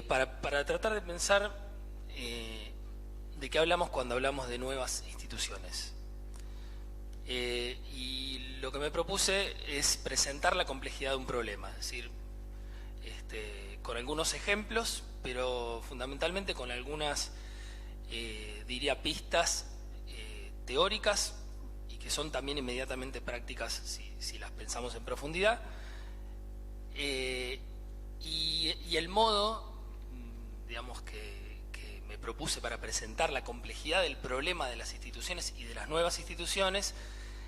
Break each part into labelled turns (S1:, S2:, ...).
S1: para tratar de pensar de qué hablamos cuando hablamos de nuevas instituciones. Y lo que me propuse es presentar la complejidad de un problema, es decir, con algunos ejemplos, pero fundamentalmente con algunas, diría, pistas teóricas y que son también inmediatamente prácticas si las pensamos en profundidad. Y el modo, digamos, que me propuse para presentar la complejidad del problema de las instituciones y de las nuevas instituciones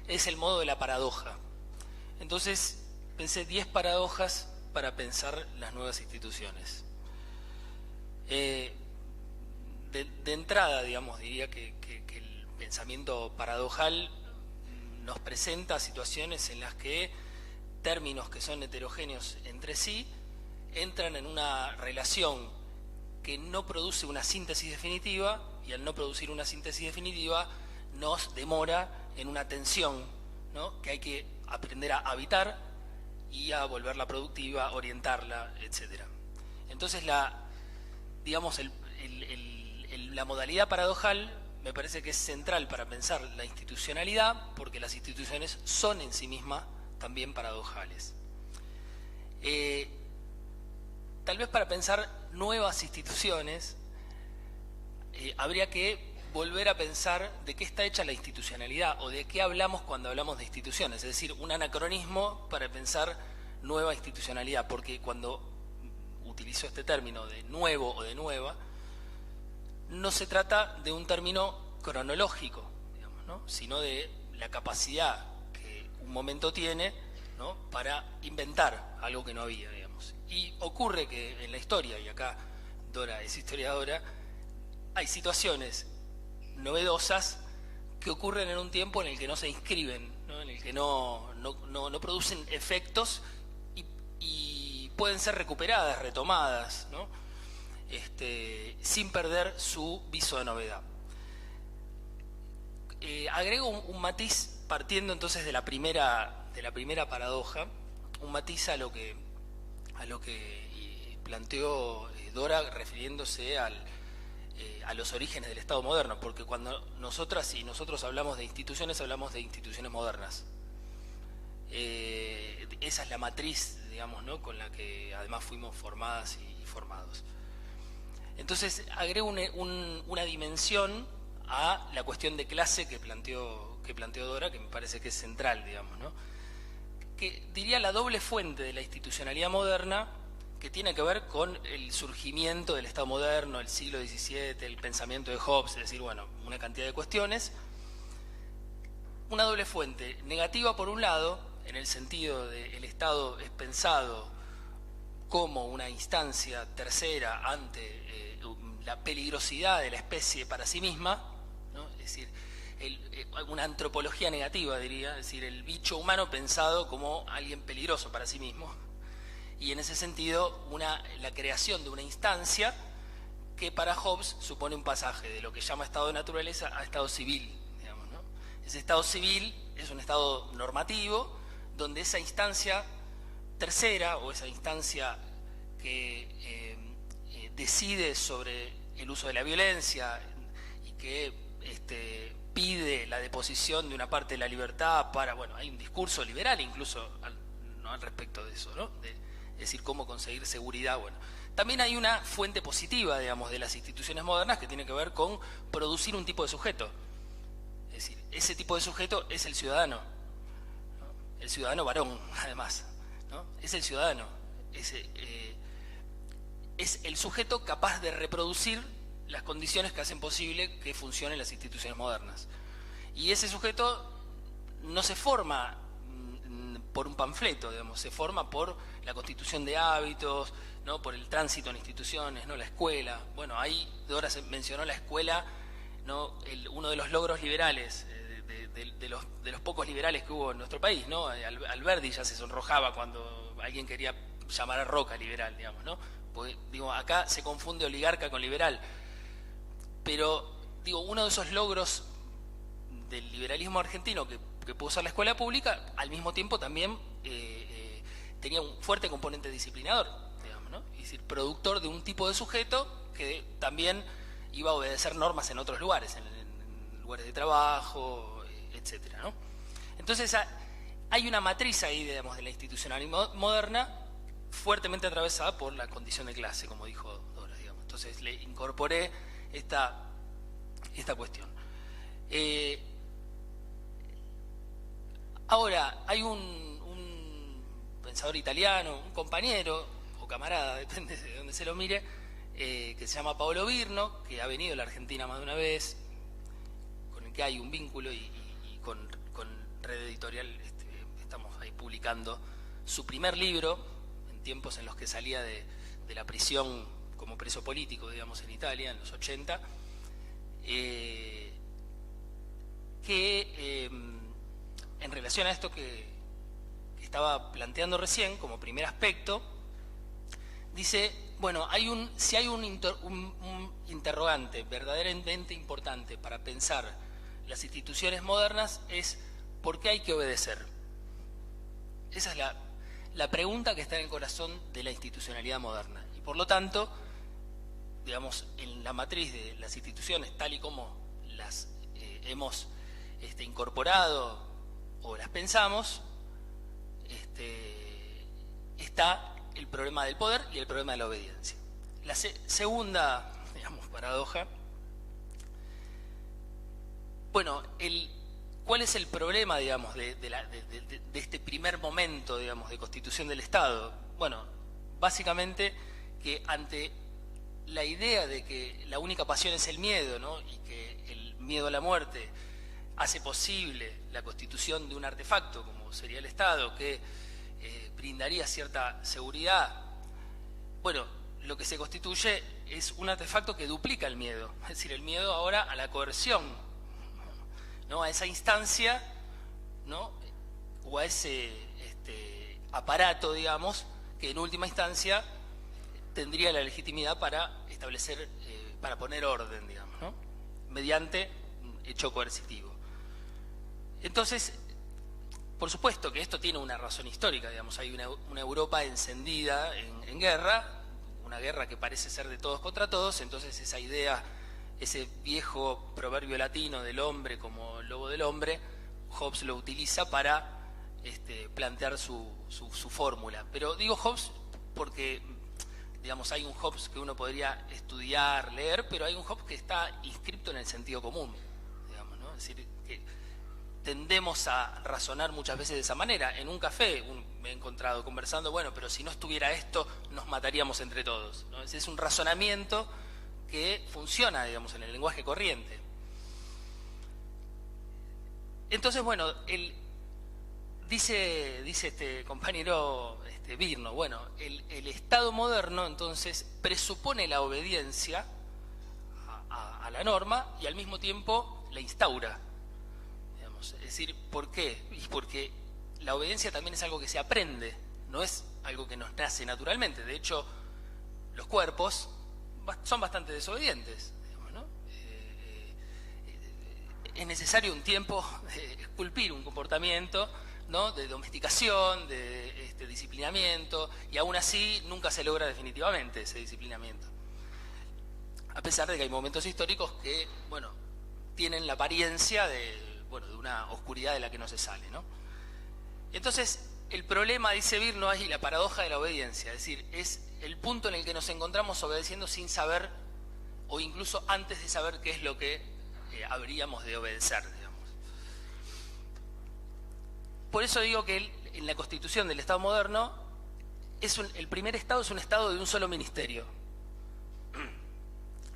S1: es el modo de la paradoja. Entonces pensé 10 paradojas para pensar las nuevas instituciones. De entrada, digamos, diría que el pensamiento paradojal nos presenta situaciones en las que términos que son heterogéneos entre sí entran en una relación que no produce una síntesis definitiva, y al no producir una síntesis definitiva nos demora en una tensión, ¿no?, que hay que aprender a habitar y a volverla productiva, orientarla, etc. Entonces digamos, la modalidad paradojal me parece que es central para pensar la institucionalidad, porque las instituciones son en sí mismas también paradojales. Tal vez para pensar nuevas instituciones habría que volver a pensar de qué está hecha la institucionalidad o de qué hablamos cuando hablamos de instituciones, es decir, un anacronismo para pensar nueva institucionalidad, porque cuando utilizo este término de nuevo o de nueva, no se trata de un término cronológico, digamos, ¿no?, sino de la capacidad que un momento tiene, ¿no?, para inventar algo que no había, digamos. Y ocurre que en la historia, y acá Dora es historiadora, hay situaciones novedosas que ocurren en un tiempo en el que no se inscriben, ¿no?, en el que no producen efectos y pueden ser recuperadas, retomadas, ¿no?, sin perder su viso de novedad. Agrego un matiz partiendo entonces de la primera paradoja, un matiz a lo que planteó Dora refiriéndose a los orígenes del Estado moderno, porque cuando nosotras y nosotros hablamos de instituciones modernas. Esa es la matriz, digamos, ¿no?, con la que además fuimos formadas y formados. Entonces agrego una dimensión a la cuestión de clase que planteó Dora, que me parece que es central, digamos, ¿no?, que diría la doble fuente de la institucionalidad moderna, que tiene que ver con el surgimiento del Estado moderno, el siglo XVII, el pensamiento de Hobbes, es decir, bueno, una cantidad de cuestiones. Una doble fuente, negativa por un lado, en el sentido de el Estado es pensado como una instancia tercera ante la peligrosidad de la especie para sí misma, ¿no?, es decir, una antropología negativa, diría, es decir, el bicho humano pensado como alguien peligroso para sí mismo, y en ese sentido la creación de una instancia que para Hobbes supone un pasaje de lo que llama estado de naturaleza a estado civil, digamos, ¿no? Ese estado civil es un estado normativo donde esa instancia tercera o esa instancia que decide sobre el uso de la violencia y que pide la deposición de una parte de la libertad para, bueno, hay un discurso liberal incluso al respecto de eso, ¿no?, es decir, cómo conseguir seguridad. Bueno, también hay una fuente positiva, digamos, de las instituciones modernas que tiene que ver con producir un tipo de sujeto. Es decir, ese tipo de sujeto es el ciudadano, ¿no?, el ciudadano varón, además, ¿no?, es el ciudadano, es el sujeto capaz de reproducir las condiciones que hacen posible que funcionen las instituciones modernas. Y ese sujeto no se forma por un panfleto, digamos, se forma por la constitución de hábitos, ¿no?, por el tránsito en instituciones, ¿no?, la escuela. Bueno, ahí Dora se mencionó la escuela, ¿no?, uno de los logros liberales, de los pocos liberales que hubo en nuestro país, ¿no? Alberdi ya se sonrojaba cuando alguien quería llamar a Roca liberal, digamos, ¿no? Porque, digo, acá se confunde oligarca con liberal, pero, digo, uno de esos logros del liberalismo argentino que pudo ser la escuela pública, al mismo tiempo también tenía un fuerte componente disciplinador, digamos, digamos, ¿no? Es decir, productor de un tipo de sujeto que también iba a obedecer normas en otros lugares, en lugares de trabajo, etcétera, ¿no? Entonces hay una matriz ahí, digamos, de la institucionalidad moderna fuertemente atravesada por la condición de clase, como dijo Dora, digamos. Entonces le incorporé esta cuestión. Ahora, hay un pensador italiano, un compañero o camarada, depende de dónde se lo mire, que se llama Paolo Virno, que ha venido a la Argentina más de una vez, con el que hay un vínculo y con Red Editorial estamos ahí publicando su primer libro, en tiempos en los que salía de la prisión como preso político, digamos, en Italia, en los 80, en relación a esto que estaba planteando recién como primer aspecto, dice, bueno, si hay un interrogante verdaderamente importante para pensar las instituciones modernas es ¿por qué hay que obedecer? Esa es la pregunta que está en el corazón de la institucionalidad moderna. Y por lo tanto, digamos, en la matriz de las instituciones, tal y como las hemos incorporado o las pensamos, está el problema del poder y el problema de la obediencia. La segunda, digamos, paradoja, bueno, ¿cuál es el problema, digamos, de este primer momento, digamos, de constitución del Estado? Bueno, básicamente que ante la idea de que la única pasión es el miedo, ¿no? Y que el miedo a la muerte hace posible la constitución de un artefacto, como sería el Estado, que brindaría cierta seguridad. Bueno, lo que se constituye es un artefacto que duplica el miedo, es decir, el miedo ahora a la coerción, ¿no? A esa instancia, ¿no? O a ese aparato, digamos, que en última instancia tendría la legitimidad para establecer, para poner orden, digamos, ¿no? Mediante un hecho coercitivo. Entonces, por supuesto que esto tiene una razón histórica, digamos, hay una Europa encendida en guerra, una guerra que parece ser de todos contra todos, entonces esa idea, ese viejo proverbio latino del hombre como lobo del hombre, Hobbes lo utiliza para plantear su fórmula. Pero digo Hobbes porque, digamos, hay un Hobbes que uno podría estudiar, leer, pero hay un Hobbes que está inscripto en el sentido común, digamos, ¿no? Es decir, que tendemos a razonar muchas veces de esa manera. En un café me he encontrado conversando, bueno, pero si no estuviera esto, nos mataríamos entre todos, ¿no? Es un razonamiento que funciona, digamos, en el lenguaje corriente. Entonces, bueno, dice este compañero Virno, bueno, el Estado moderno entonces presupone la obediencia a la norma y al mismo tiempo la instaura. Digamos, es decir, ¿por qué? Y porque la obediencia también es algo que se aprende, no es algo que nos nace naturalmente. De hecho, los cuerpos son bastante desobedientes, digamos, ¿no? Es necesario un tiempo de esculpir un comportamiento, ¿no? De domesticación, de disciplinamiento, y aún así nunca se logra definitivamente ese disciplinamiento. A pesar de que hay momentos históricos que, bueno, tienen la apariencia de una oscuridad de la que no se sale, ¿no? Entonces, el problema, dice Virno, es la paradoja de la obediencia, es decir, es el punto en el que nos encontramos obedeciendo sin saber, o incluso antes de saber qué es lo que habríamos de obedecer, digamos. Por eso digo que en la constitución del Estado moderno, el primer Estado es un Estado de un solo ministerio,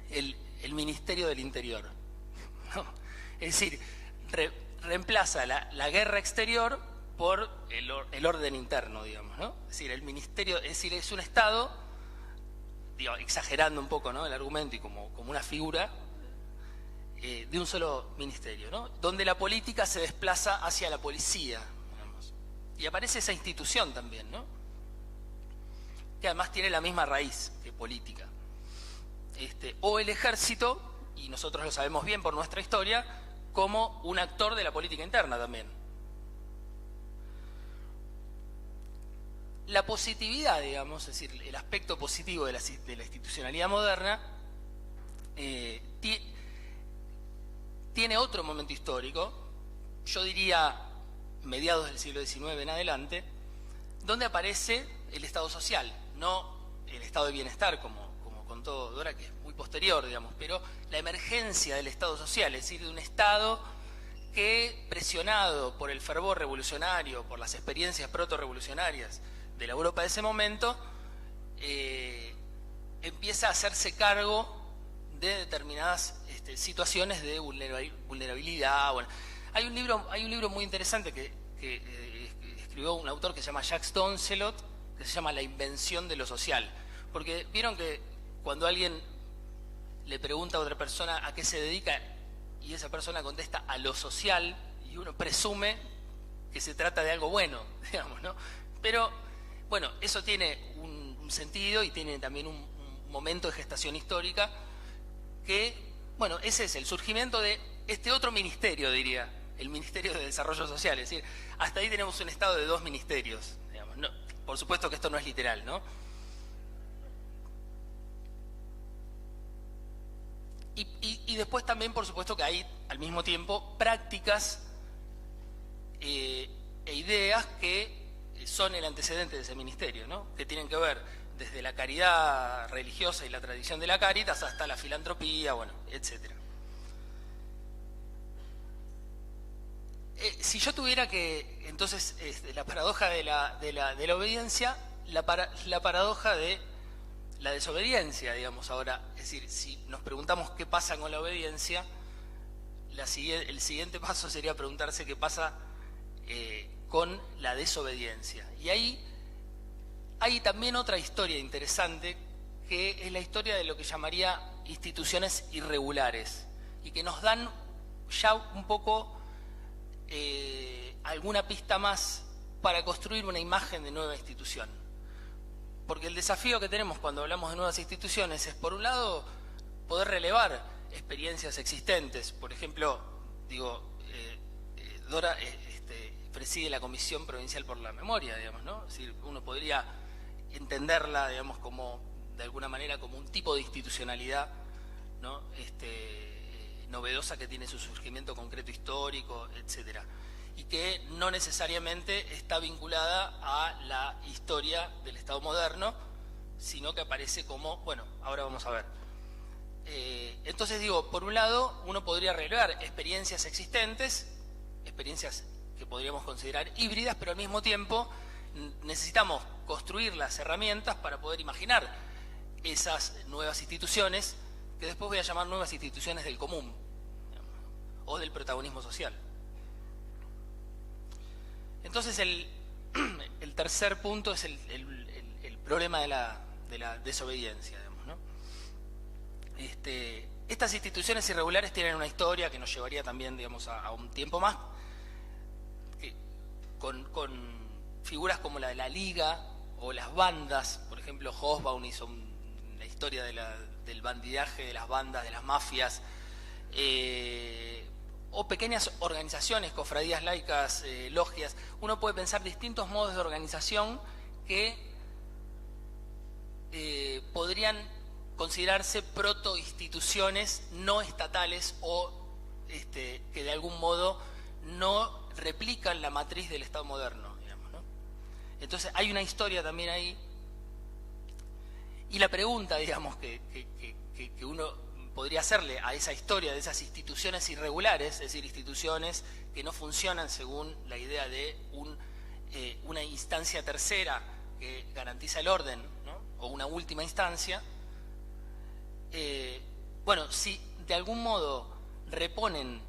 S1: el Ministerio del Interior, ¿no? Es decir, reemplaza la guerra exterior por el orden interno, digamos, ¿no? Es decir, el ministerio, es decir, es un Estado, digo, exagerando un poco, ¿no?, el argumento y como una figura de un solo ministerio, ¿no?, donde la política se desplaza hacia la policía, digamos, y aparece esa institución también, ¿no?, que además tiene la misma raíz que política, o el ejército, y nosotros lo sabemos bien por nuestra historia, como un actor de la política interna también. la positividad, digamos, es decir, el aspecto positivo de la institucionalidad moderna, tiene otro momento histórico, yo diría mediados del siglo XIX en adelante, donde aparece el Estado social, no el Estado de bienestar, como contó Dora, que es muy posterior, digamos, pero la emergencia del Estado social, es decir, de un Estado que, presionado por el fervor revolucionario, por las experiencias proto-revolucionarias de la Europa de ese momento, empieza a hacerse cargo de determinadas situaciones de vulnerabilidad. Bueno, hay un libro muy interesante que escribió un autor que se llama Jacques Doncelot, que se llama La invención de lo social. Porque vieron que cuando alguien le pregunta a otra persona a qué se dedica y esa persona contesta a lo social, y uno presume que se trata de algo bueno, digamos, ¿no? Pero, bueno, eso tiene un sentido y tiene también un momento de gestación histórica que, bueno, ese es el surgimiento de este otro ministerio, diría, el Ministerio de Desarrollo Social. Es decir, hasta ahí tenemos un estado de dos ministerios, digamos. No, por supuesto que esto no es literal, ¿no? Y después también, por supuesto, que hay al mismo tiempo prácticas e ideas que son el antecedente de ese ministerio, ¿no? Que tienen que ver desde la caridad religiosa y la tradición de la Cáritas hasta la filantropía, bueno, etcétera. Si yo tuviera que, entonces, la paradoja de la obediencia, la paradoja de la desobediencia, digamos ahora, es decir, si nos preguntamos qué pasa con la obediencia, el siguiente paso sería preguntarse qué pasa con la desobediencia. Y ahí hay también otra historia interesante, que es la historia de lo que llamaría instituciones irregulares, y que nos dan ya un poco alguna pista más para construir una imagen de nueva institución. Porque el desafío que tenemos cuando hablamos de nuevas instituciones es, por un lado, poder relevar experiencias existentes. Por ejemplo, digo, Dora preside la Comisión Provincial por la Memoria, digamos, ¿no? Es decir, uno podría entenderla, digamos, como, de alguna manera, como un tipo de institucionalidad, ¿no? Novedosa, que tiene su surgimiento concreto histórico, etcétera, y que no necesariamente está vinculada a la historia del Estado moderno, sino que aparece como, bueno, ahora vamos a ver. Entonces digo, por un lado, uno podría relevar experiencias existentes, experiencias que podríamos considerar híbridas, pero al mismo tiempo necesitamos construir las herramientas para poder imaginar esas nuevas instituciones, que después voy a llamar nuevas instituciones del común, o del protagonismo social. Entonces el tercer punto es el problema de la desobediencia, digamos, ¿no? Estas instituciones irregulares tienen una historia que nos llevaría también, digamos, a un tiempo más, con figuras como la de la Liga o las bandas. Por ejemplo, Hobsbawm hizo la historia del bandidaje, de las bandas, de las mafias, o pequeñas organizaciones, cofradías laicas, logias. Uno puede pensar distintos modos de organización que podrían considerarse protoinstituciones no estatales, o que de algún modo no replican la matriz del Estado moderno, digamos, ¿no? Entonces hay una historia también ahí, y la pregunta, digamos, que uno podría hacerle a esa historia de esas instituciones irregulares, es decir, instituciones que no funcionan según la idea de una instancia tercera que garantiza el orden, ¿no? O una última instancia. Bueno, si de algún modo reponen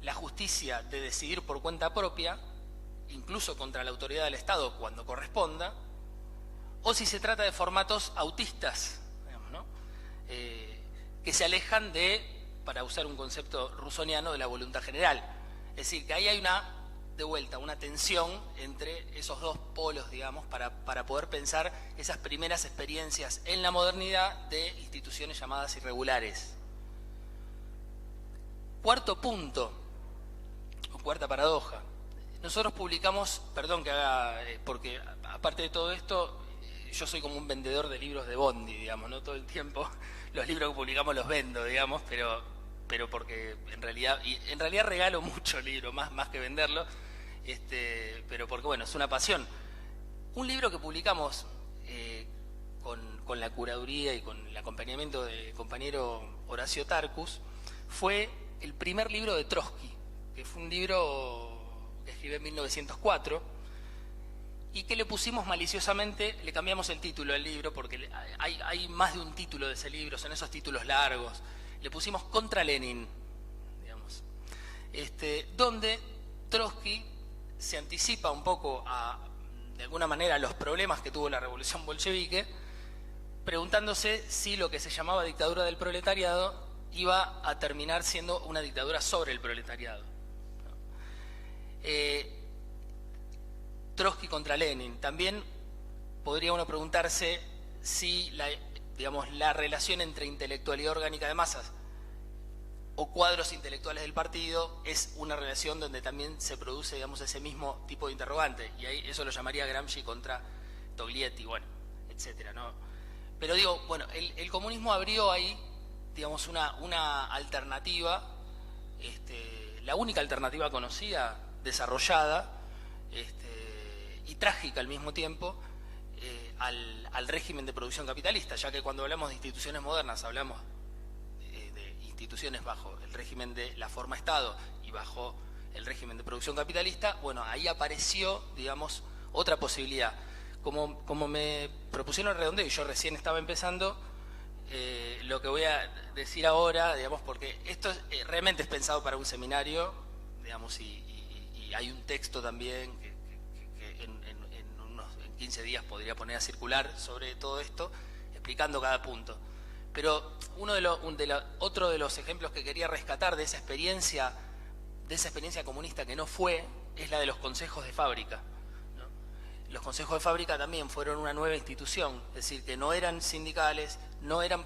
S1: la justicia de decidir por cuenta propia, incluso contra la autoridad del Estado cuando corresponda, o si se trata de formatos autistas, digamos, ¿no? Que se alejan de, para usar un concepto rusoniano, de la voluntad general. Es decir, que ahí hay de vuelta, una tensión entre esos dos polos, digamos, para poder pensar esas primeras experiencias en la modernidad de instituciones llamadas irregulares. Cuarto punto, o cuarta paradoja. Nosotros publicamos, perdón que haga, porque aparte de todo esto, yo soy como un vendedor de libros de Bondi, digamos, ¿no? Todo el tiempo los libros que publicamos los vendo, digamos, pero porque en realidad regalo mucho libro, más que venderlo, pero porque bueno, es una pasión. Un libro que publicamos con la curaduría y con el acompañamiento del compañero Horacio Tarcus fue el primer libro de Trotsky, que fue un libro que escribió en 1904 y que le pusimos maliciosamente, le cambiamos el título al libro porque hay más de un título de ese libro, son esos títulos largos, le pusimos Contra Lenin, digamos, donde Trotsky se anticipa un poco de alguna manera a los problemas que tuvo la revolución bolchevique, preguntándose si lo que se llamaba dictadura del proletariado iba a terminar siendo una dictadura sobre el proletariado. Trotsky contra Lenin. También podría uno preguntarse si la relación entre intelectualidad orgánica de masas o cuadros intelectuales del partido es una relación donde también se produce, digamos, ese mismo tipo de interrogante. Y ahí eso lo llamaría Gramsci contra Togliatti, bueno, etcétera, ¿no? Pero digo, bueno, el comunismo abrió ahí, digamos, una alternativa, la única alternativa conocida, desarrollada y trágica al mismo tiempo, al régimen de producción capitalista, ya que cuando hablamos de instituciones modernas hablamos de instituciones bajo el régimen de la forma Estado y bajo el régimen de producción capitalista. Bueno, ahí apareció, digamos, otra posibilidad. Como me propusieron el redondeo y yo recién estaba empezando, lo que voy a decir ahora, digamos, porque esto realmente es pensado para un seminario, digamos, y hay un texto también que en 15 días podría poner a circular sobre todo esto, explicando cada punto. Pero otro de los ejemplos que quería rescatar de esa experiencia comunista que no fue, es la de los consejos de fábrica. Los consejos de fábrica también fueron una nueva institución, es decir, que no eran sindicales, no eran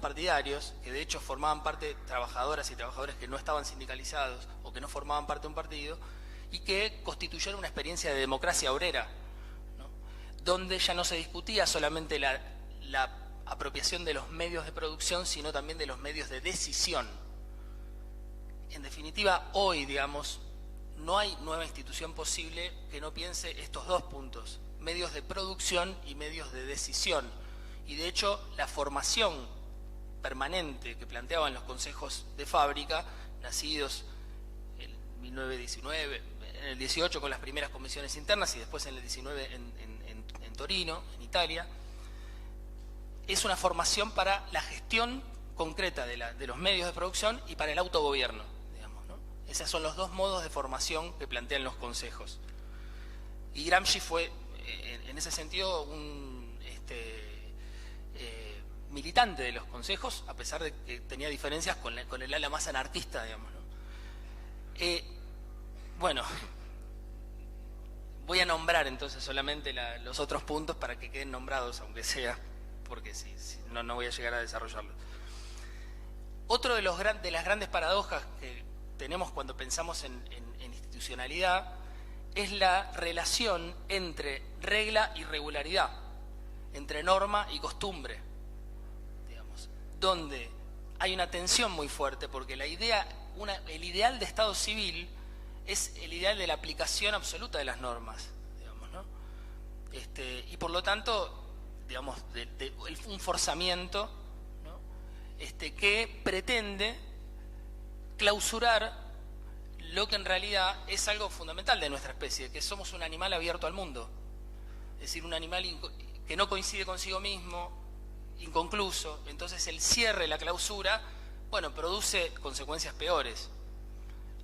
S1: partidarios, que de hecho formaban parte trabajadoras y trabajadores que no estaban sindicalizados o que no formaban parte de un partido, y que constituyeron una experiencia de democracia obrera, ¿no? Donde ya no se discutía solamente la apropiación de los medios de producción, sino también de los medios de decisión. En definitiva, hoy, digamos, no hay nueva institución posible que no piense estos dos puntos, medios de producción y medios de decisión. Y de hecho, la formación permanente que planteaban los consejos de fábrica, nacidos en 1919, en el 18 con las primeras comisiones internas y después en el 19 en Torino, en Italia, es una formación para la gestión concreta de los medios de producción y para el autogobierno. Esos son los dos modos de formación que plantean los consejos. Y Gramsci fue, en ese sentido, un militante de los consejos, a pesar de que tenía diferencias con el ala más anarquista, digamos, ¿no? Bueno, voy a nombrar entonces solamente los otros puntos para que queden nombrados, aunque sea, porque si no voy a llegar a desarrollarlos. Otro de las grandes paradojas que tenemos cuando pensamos en institucionalidad es la relación entre regla y regularidad, entre norma y costumbre, digamos, donde hay una tensión muy fuerte porque el ideal de Estado civil es el ideal de la aplicación absoluta de las normas, digamos, ¿no? Y por lo tanto, digamos, un forzamiento, ¿no? Que pretende clausurar lo que en realidad es algo fundamental de nuestra especie, que somos un animal abierto al mundo, es decir, un animal que no coincide consigo mismo, inconcluso. Entonces el cierre, la clausura, bueno, produce consecuencias peores.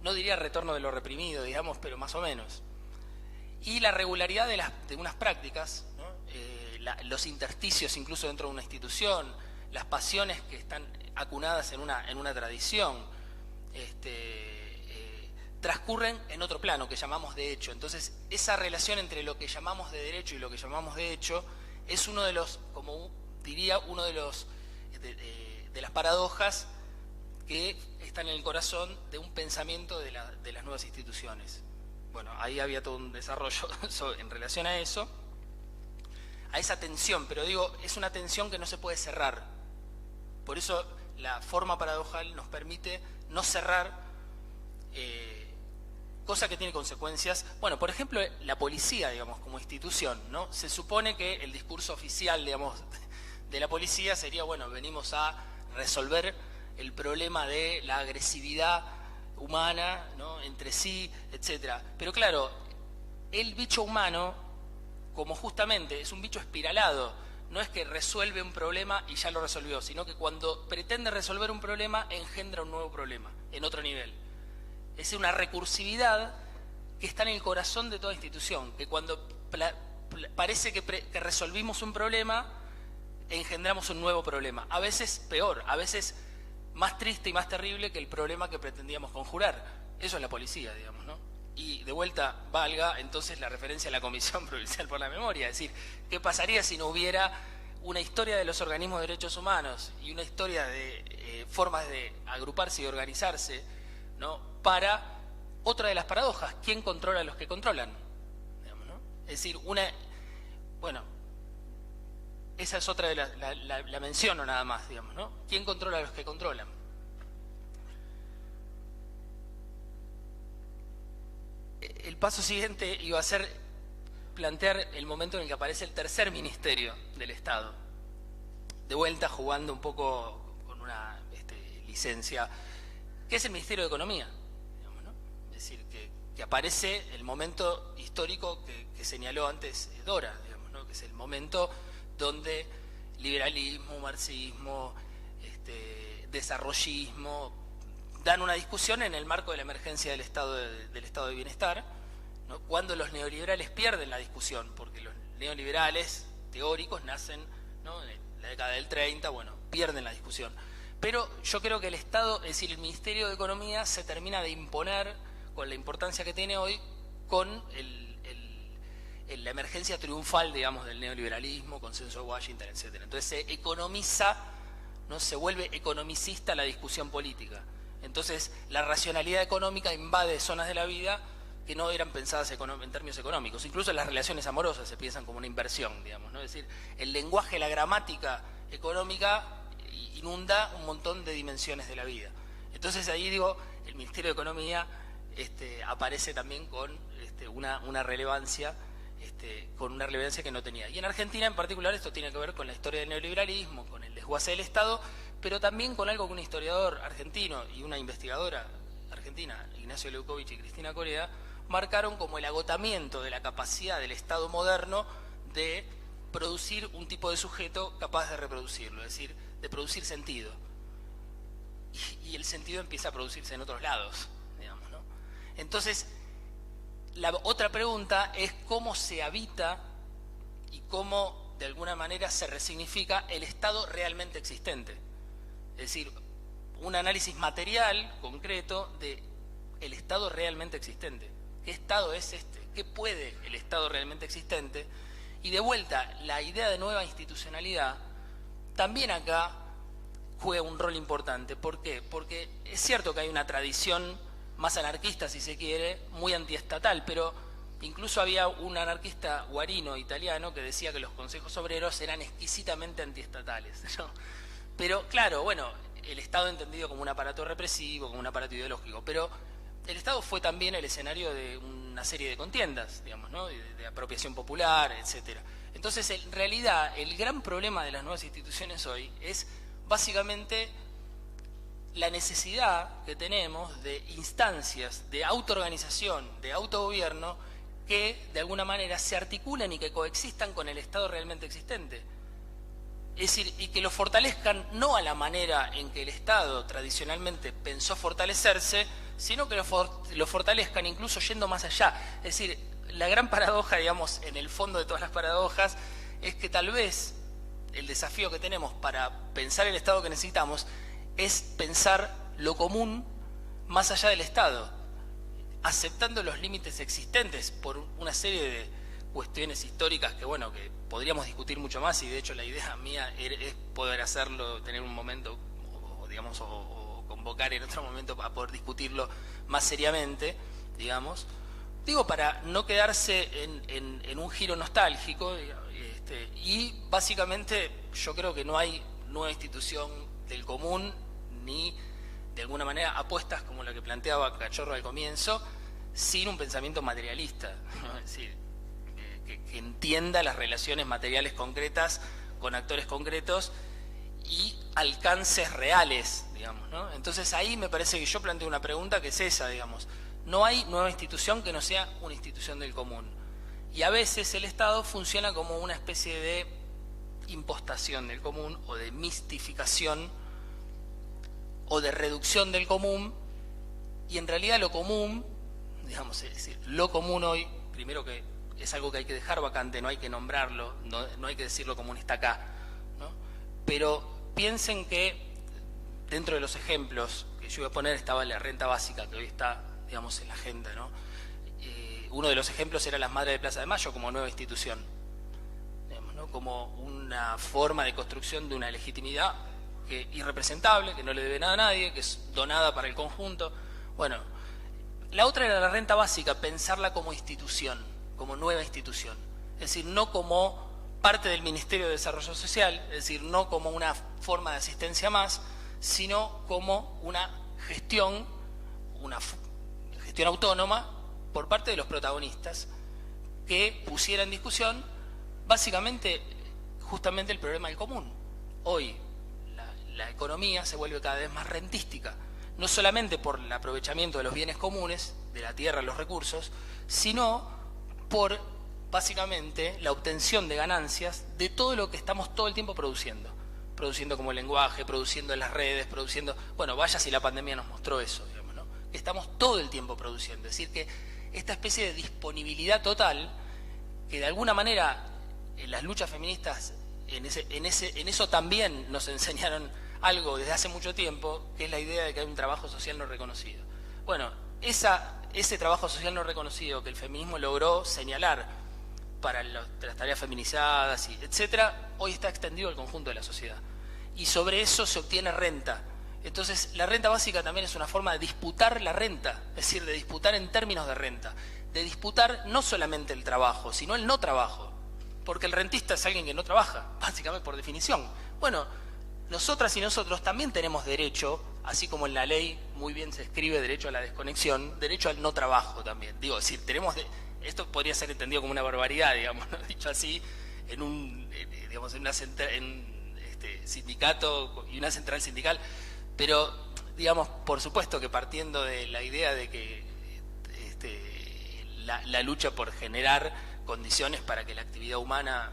S1: No diría retorno de lo reprimido, digamos, pero más o menos. Y la regularidad de unas prácticas, ¿no? Los intersticios incluso dentro de una institución, las pasiones que están acunadas en una tradición, transcurren en otro plano que llamamos de hecho. Entonces, esa relación entre lo que llamamos de derecho y lo que llamamos de hecho es uno de los, como diría, uno de las paradojas que están en el corazón de un pensamiento de las nuevas instituciones. Bueno, ahí había todo un desarrollo en relación a eso, a esa tensión, pero digo, es una tensión que no se puede cerrar. Por eso la forma paradojal nos permite no cerrar, cosa que tiene consecuencias. Bueno, por ejemplo, la policía, digamos, como institución, ¿no? Se supone que el discurso oficial, digamos, de la policía sería, bueno, venimos a resolver el problema de la agresividad humana, ¿no?, entre sí, etcétera. Pero claro, el bicho humano, como justamente es un bicho espiralado, no es que resuelve un problema y ya lo resolvió, sino que cuando pretende resolver un problema engendra un nuevo problema en otro nivel. Es decir, una recursividad que está en el corazón de toda institución, que cuando parece que resolvimos un problema, engendramos un nuevo problema. A veces peor, a veces más triste y más terrible que el problema que pretendíamos conjurar. Eso es la policía, digamos, ¿no? Y de vuelta valga entonces la referencia a la Comisión Provincial por la Memoria, es decir, ¿qué pasaría si no hubiera una historia de los organismos de derechos humanos y una historia de formas de agruparse y organizarse, ¿no?, para otra de las paradojas? ¿Quién controla a los que controlan? Digamos, ¿no? Es decir, bueno, esa es otra de la menciono nada más, digamos, ¿no? ¿Quién controla a los que controlan? El paso siguiente iba a ser plantear el momento en el que aparece el tercer ministerio del Estado. De vuelta jugando un poco con una licencia, que es el Ministerio de Economía, digamos, ¿no? Es decir, que aparece el momento histórico que señaló antes Dora, digamos, ¿no?, que es el momento donde liberalismo, marxismo, desarrollismo dan una discusión en el marco de la emergencia del estado de bienestar, ¿no?, cuando los neoliberales pierden la discusión, porque los neoliberales teóricos nacen, ¿no?, en la década del 30, bueno, pierden la discusión. Pero yo creo que el Estado, es decir, el Ministerio de Economía se termina de imponer con la importancia que tiene hoy, con la emergencia triunfal, digamos, del neoliberalismo, consenso de Washington, etcétera. Entonces se economiza, ¿no?, se vuelve economicista la discusión política. Entonces la racionalidad económica invade zonas de la vida que no eran pensadas en términos económicos. Incluso las relaciones amorosas se piensan como una inversión, digamos, ¿no? Es decir, el lenguaje, la gramática económica inunda un montón de dimensiones de la vida. Entonces ahí, digo, el Ministerio de Economía aparece también con una relevancia, con una relevancia que no tenía. Y en Argentina en particular esto tiene que ver con la historia del neoliberalismo, con el desguace del Estado, pero también con algo que un historiador argentino y una investigadora argentina, Ignacio Leucovich y Cristina Corea, marcaron como el agotamiento de la capacidad del Estado moderno de producir un tipo de sujeto capaz de reproducirlo, es decir, de producir sentido. Y el sentido empieza a producirse en otros lados, digamos, ¿no? Entonces, la otra pregunta es cómo se habita y cómo, de alguna manera, se resignifica el Estado realmente existente. Es decir, un análisis material, concreto, de el Estado realmente existente. ¿Qué Estado es este? ¿Qué puede el Estado realmente existente? Y de vuelta, la idea de nueva institucionalidad también acá juega un rol importante. ¿Por qué? Porque es cierto que hay una tradición más anarquista, si se quiere, muy antiestatal, pero incluso había un anarquista guarino italiano que decía que los consejos obreros eran exquisitamente antiestatales, ¿no? Pero claro, bueno, el Estado entendido como un aparato represivo, como un aparato ideológico, pero el Estado fue también el escenario de una serie de contiendas, digamos, ¿no?, de apropiación popular, etcétera. Entonces, en realidad, el gran problema de las nuevas instituciones hoy es básicamente la necesidad que tenemos de instancias de autoorganización, de autogobierno, que de alguna manera se articulen y que coexistan con el Estado realmente existente. Es decir, y que lo fortalezcan no a la manera en que el Estado tradicionalmente pensó fortalecerse, sino que lo fortalezcan incluso yendo más allá. Es decir, la gran paradoja, digamos, en el fondo de todas las paradojas, es que tal vez el desafío que tenemos para pensar el Estado que necesitamos es pensar lo común más allá del Estado, aceptando los límites existentes por una serie de cuestiones históricas que, bueno, que podríamos discutir mucho más, y de hecho la idea mía es poder hacerlo, tener un momento, o convocar en otro momento para poder discutirlo más seriamente, digamos, Digo, para no quedarse en un giro nostálgico, y básicamente yo creo que no hay nueva institución del común, ni de alguna manera apuestas como la que planteaba Cachorro al comienzo, sin un pensamiento materialista, ¿no? Es decir, que entienda las relaciones materiales concretas con actores concretos y alcances reales, digamos, ¿no? Entonces ahí me parece que yo planteo una pregunta que es esa, digamos. No hay nueva institución que no sea una institución del común. Y a veces el Estado funciona como una especie de impostación del común o de mistificación o de reducción del común, y en realidad lo común, digamos, es decir, lo común hoy, primero que es algo que hay que dejar vacante, no hay que nombrarlo, no hay que decirlo común está acá, ¿no? Pero piensen que dentro de los ejemplos que yo iba a poner estaba la renta básica, que hoy está, digamos, en la agenda, ¿no? Uno de los ejemplos era las Madres de Plaza de Mayo como nueva institución, digamos, ¿no? Como una forma de construcción de una legitimidad irrepresentable, que no le debe nada a nadie, que es donada para el conjunto. Bueno, la otra era la renta básica, pensarla como institución, como nueva institución, es decir, no como parte del Ministerio de Desarrollo Social, es decir, no como una forma de asistencia más, sino como una gestión autónoma por parte de los protagonistas que pusiera en discusión básicamente justamente el problema del común. Hoy la economía se vuelve cada vez más rentística, no solamente por el aprovechamiento de los bienes comunes, de la tierra, los recursos, sino por básicamente la obtención de ganancias de todo lo que estamos todo el tiempo produciendo como lenguaje, produciendo en las redes, produciendo, bueno, vaya si la pandemia nos mostró eso, digamos, ¿no? Estamos todo el tiempo produciendo, es decir que esta especie de disponibilidad total, que de alguna manera en las luchas feministas, en eso también nos enseñaron algo desde hace mucho tiempo, que es la idea de que hay un trabajo social no reconocido. Bueno, ese trabajo social no reconocido que el feminismo logró señalar para las tareas feminizadas, etcétera, hoy está extendido al conjunto de la sociedad. Y sobre eso se obtiene renta. Entonces, la renta básica también es una forma de disputar la renta, es decir, de disputar en términos de renta, de disputar no solamente el trabajo, sino el no trabajo, porque el rentista es alguien que no trabaja, básicamente por definición. Bueno, nosotras y nosotros también tenemos derecho, así como en la ley muy bien se escribe derecho a la desconexión, derecho al no trabajo también. Digo, es decir, esto podría ser entendido como una barbaridad, digamos, ¿no? Dicho así, en un sindicato y una central sindical, pero, digamos, por supuesto que partiendo de la idea de que la lucha por generar condiciones para que la actividad humana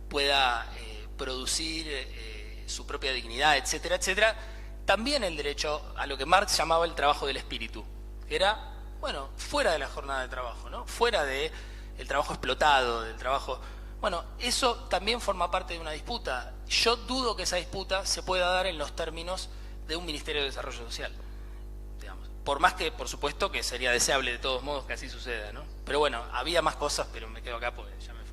S1: pueda producir su propia dignidad, etcétera, etcétera, también el derecho a lo que Marx llamaba el trabajo del espíritu, que era, bueno, fuera de la jornada de trabajo, ¿no? Fuera del trabajo explotado, del trabajo... Bueno, eso también forma parte de una disputa. Yo dudo que esa disputa se pueda dar en los términos de un Ministerio de Desarrollo Social, digamos. Por más que, por supuesto, que sería deseable de todos modos que así suceda, ¿no? Pero bueno, había más cosas, pero me quedo acá porque ya me